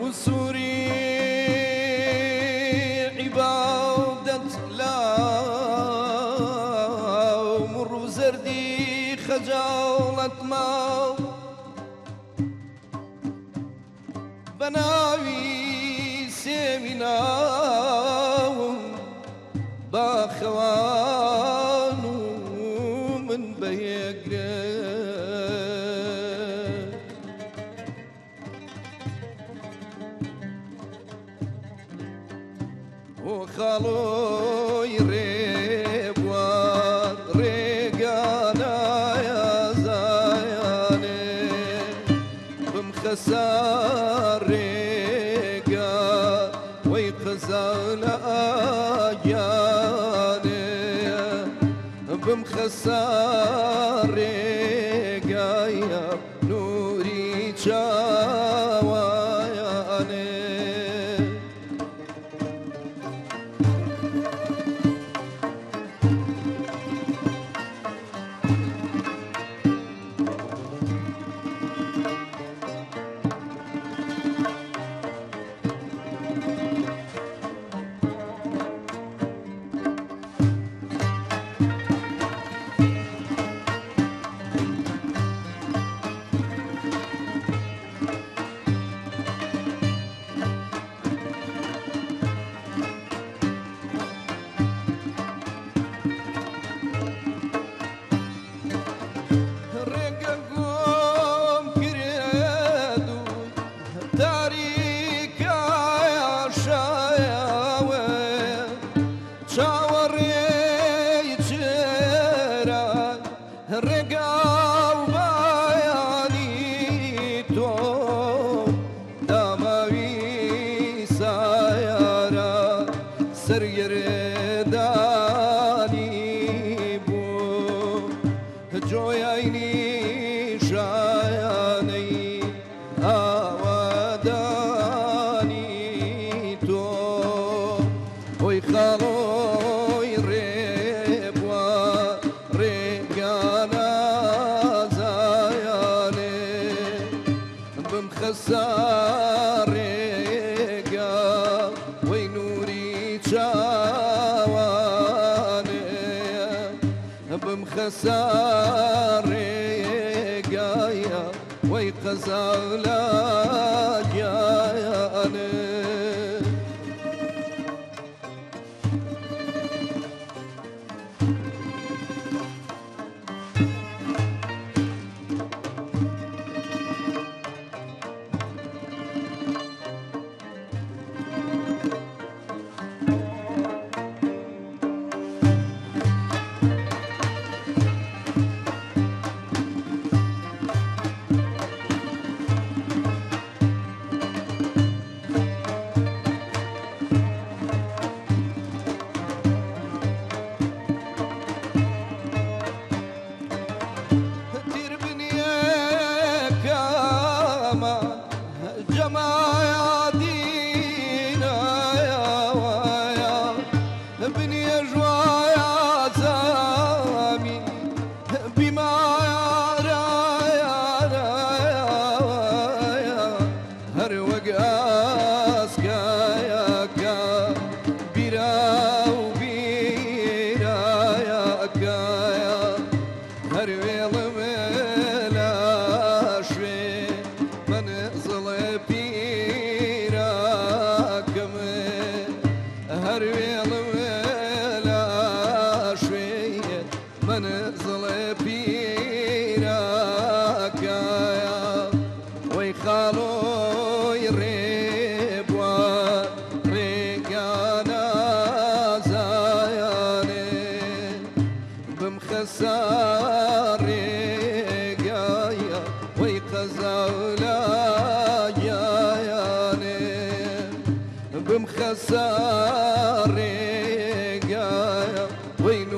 وسوري عبادة لا مر وزردي خجالة ما بناوي سيمنا باخوان من بيقرا وخالو يريب وريقانا يا زاياني بمخسار ريقا ويخزان اجاني بمخسار ريقا يا نوري شاواني سرگردانی بو جویینی شایانی آوادانی تو وی خالوی ریب و ریگانا زایانی بمخسار ریگا وی نوری شاوانی بمخسار ریگایا وی قزالا جایانی جماعة دينا يا ويا ابني جوايا زامي بما يا ويا هر وقاس كايا كا بيرا وبيرا يا كايا هر ويل ملا شوي من ظل بيراكم هر ويل ولا شوية من ظل بيراكا ويخالو يريب وريقانا زاياني بمخسار ريقايا ويقزاولا بمخسار ريقايا وين